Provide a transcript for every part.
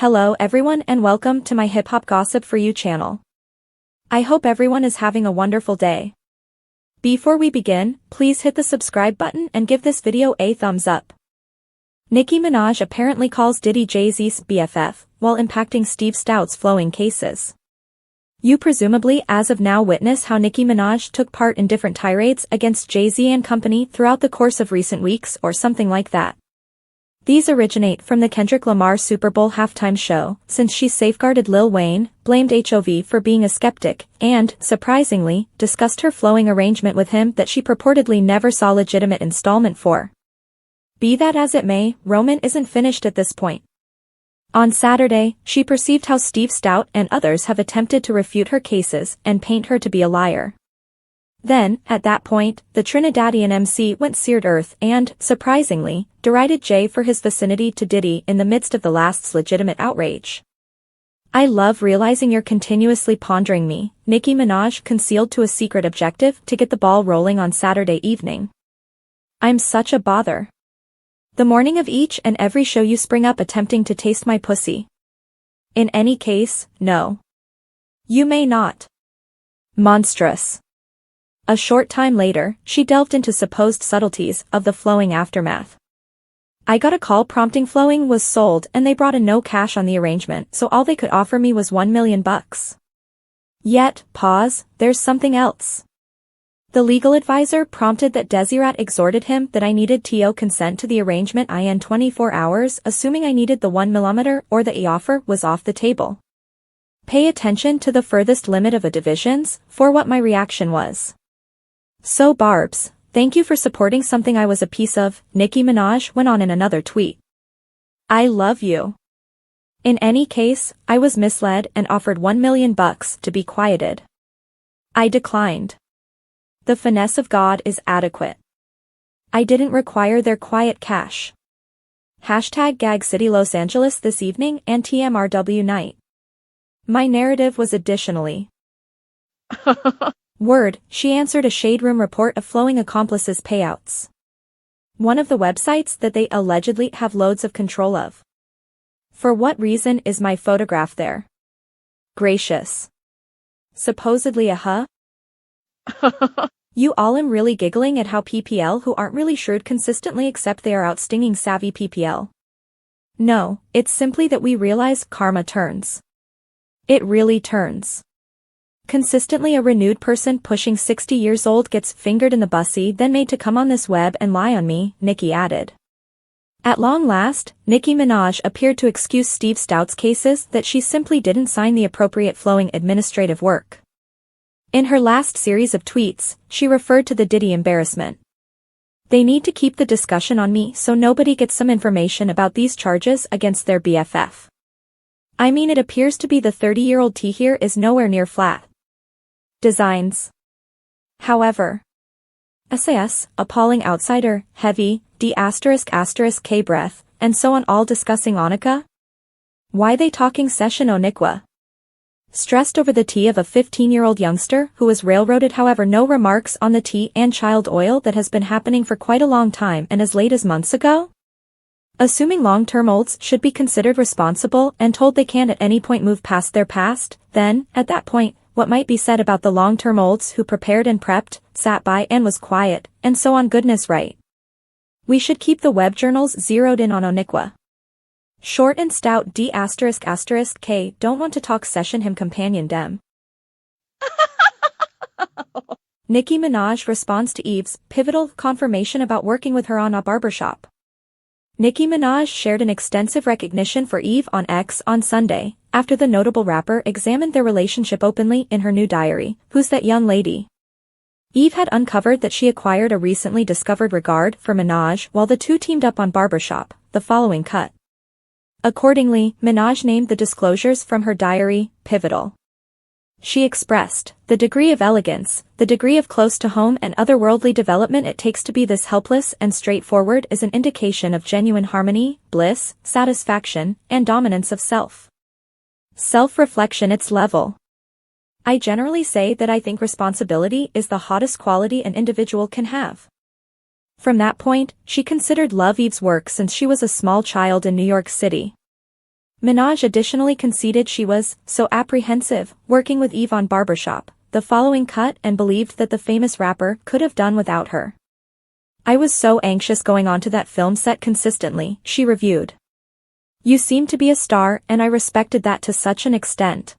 Hello everyone and welcome to my Hip Hop Gossip For You channel. I hope everyone is having a wonderful day. Before we begin, please hit the subscribe button and give this video a thumbs up. Nicki Minaj apparently calls Diddy Jay-Z's BFF, while impacting Stoute's flowing cases. You presumably as of now witness how Nicki Minaj took part in different tirades against Jay-Z and company throughout the course of recent weeks or something like that. These originate from the Kendrick Lamar Super Bowl halftime show, since she safeguarded Lil Wayne, blamed HOV for being a skeptic, and, surprisingly, discussed her flowing arrangement with him that she purportedly never saw legitimate installment for. Be that as it may, Roman isn't finished at this point. On Saturday, she perceived how Stoute and others have attempted to refute her cases and paint her to be a liar. Then, at that point, the Trinidadian MC went seared earth and, surprisingly, derided Jay for his vicinity to Diddy in the midst of the last's legitimate outrage. I love realizing you're continuously pondering me, Nicki Minaj concealed to a secret objective to get the ball rolling on Saturday evening. I'm such a bother. The morning of each and every show you spring up attempting to taste my pussy. In any case, no. You may not. Monstrous. A short time later, she delved into supposed subtleties of the flowing aftermath. I got a call prompting flowing was sold and they brought in no cash on the arrangement, so all they could offer me was $1 million. Yet, there's something else. The legal advisor prompted that Desirat exhorted him that I needed to consent to the arrangement in 24 hours, assuming I needed the 1 millimeter or the offer was off the table. Pay attention to the furthest limit of a divisions, for what my reaction was. So Barbs, thank you for supporting something I was a piece of, Nicki Minaj went on in another tweet. I love you. In any case, I was misled and offered $1 million to be quieted. I declined. The finesse of God is adequate. I didn't require their quiet cash. #Gag City Los Angeles this evening and TMRW night. My narrative was additionally. Word, she answered a Shade Room report of flowing accomplices' payouts. One of the websites that they allegedly have loads of control of. For what reason is my photograph there? Gracious. Supposedly a You all am really giggling at how PPL who aren't really shrewd consistently accept they are outstinging savvy PPL. No, it's simply that we realize karma turns. It really turns. Consistently a renewed person pushing 60 years old gets fingered in the bussy then made to come on this web and lie on me, Nicki added. At long last, Nicki Minaj appeared to excuse Stoute's cases that she simply didn't sign the appropriate flowing administrative work. In her last series of tweets, she referred to the Diddy embarrassment. They need to keep the discussion on me so nobody gets some information about these charges against their BFF. I mean it appears to be the 30-year-old T here is nowhere near flat. Designs. However. SAS, appalling outsider, heavy, D***K breath, and so on all discussing Onika? Why they talking session Oniqua? Stressed over the tea of a 15-year-old youngster who was railroaded however no remarks on the tea and child oil that has been happening for quite a long time and as late as months ago? Assuming long-term olds should be considered responsible and told they can't at any point move past their past, then, at that point, what might be said about the long-term olds who prepared and prepped, sat by and was quiet, and so on goodness right. We should keep the web journals zeroed in on Oniqua. Short and stout D***K don't want to talk session him companion dem. Nicki Minaj responds to Eve's pivotal confirmation about working with her on a barbershop. Nicki Minaj shared an extensive recognition for Eve on X on Sunday, after the notable rapper examined their relationship openly in her new diary, Who's That Young Lady? Eve had uncovered that she acquired a recently discovered regard for Minaj while the two teamed up on Barbershop, the following cut. Accordingly, Minaj named the disclosures from her diary, pivotal. She expressed, the degree of elegance, the degree of close-to-home and otherworldly development it takes to be this helpless and straightforward is an indication of genuine harmony, bliss, satisfaction, and dominance of self. Self-reflection its level. I generally say that I think responsibility is the hottest quality an individual can have. From that point, she considered Love Eve's work since she was a small child in New York City. Minaj additionally conceded she was so apprehensive working with Eve on Barbershop, the following cut, and believed that the famous rapper could have done without her. I was so anxious going onto that film set consistently, she reviewed. You seem to be a star, and I respected that to such an extent.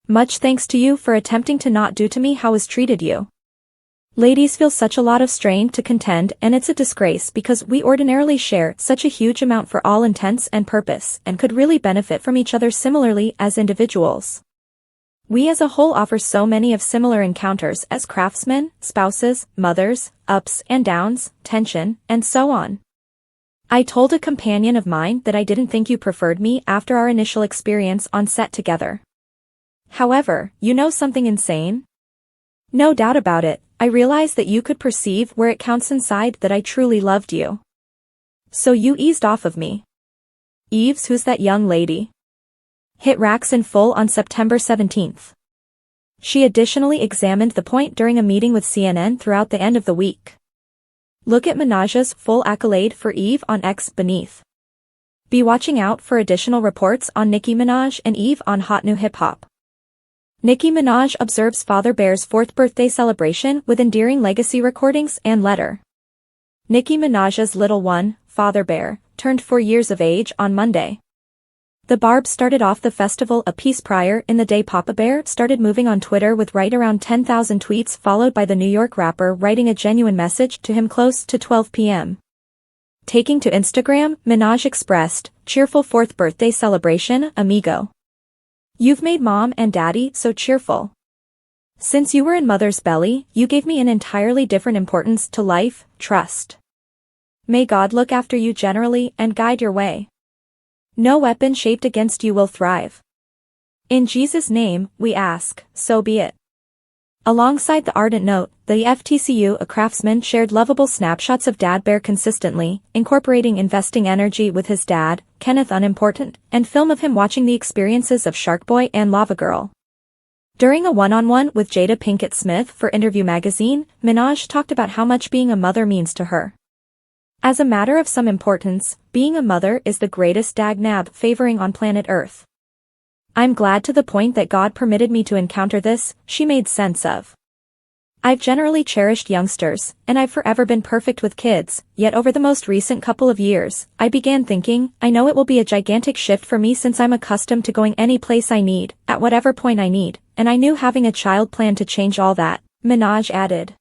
Much thanks to you for attempting to not do to me how I was treated you. Ladies feel such a lot of strain to contend, and it's a disgrace because we ordinarily share such a huge amount for all intents and purpose and could really benefit from each other similarly as individuals. We as a whole offer so many of similar encounters as craftsmen, spouses, mothers, ups and downs, tension, and so on. I told a companion of mine that I didn't think you preferred me after our initial experience on set together. However, you know something insane? No doubt about it, I realized that you could perceive where it counts inside that I truly loved you. So you eased off of me. Eves, who's that young lady? Hit racks in full on September 17th. She additionally examined the point during a meeting with CNN throughout the end of the week. Look at Minaj's full accolade for Eve on X beneath. Be watching out for additional reports on Nicki Minaj and Eve on Hot New Hip Hop. Nicki Minaj observes Father Bear's 4th birthday celebration with endearing legacy recordings and letter. Nicki Minaj's little one, Father Bear, turned 4 years of age on Monday. The Barb started off the festival a piece prior in the day Papa Bear started moving on Twitter with right around 10,000 tweets, followed by the New York rapper writing a genuine message to him close to 12 p.m. Taking to Instagram, Minaj expressed, "Cheerful 4th birthday celebration, amigo. You've made mom and daddy so cheerful. Since you were in mother's belly, you gave me an entirely different importance to life, trust. May God look after you generally and guide your way. No weapon shaped against you will thrive. In Jesus' name, we ask, so be it." Alongside the ardent note, the FTCU, a craftsman, shared lovable snapshots of Dad Bear consistently, incorporating investing energy with his dad, Kenneth Unimportant, and film of him watching the experiences of Shark Boy and Lava Girl. During a one-on-one with Jada Pinkett Smith for Interview magazine, Minaj talked about how much being a mother means to her. As a matter of some importance, being a mother is the greatest dag-nab favoring on planet Earth. I'm glad to the point that God permitted me to encounter this, she made sense of. I've generally cherished youngsters, and I've forever been perfect with kids, yet over the most recent couple of years, I began thinking, I know it will be a gigantic shift for me since I'm accustomed to going any place I need, at whatever point I need, and I knew having a child planned to change all that, Minaj added.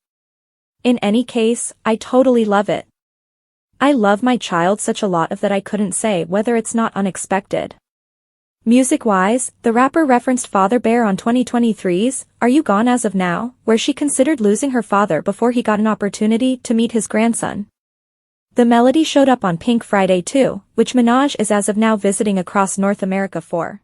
In any case, I totally love it. I love my child such a lot of that I couldn't say whether it's not unexpected. Music-wise, the rapper referenced Father Bear on 2023's Are You Gone As of Now, where she considered losing her father before he got an opportunity to meet his grandson. The melody showed up on Pink Friday too, which Minaj is as of now visiting across North America for.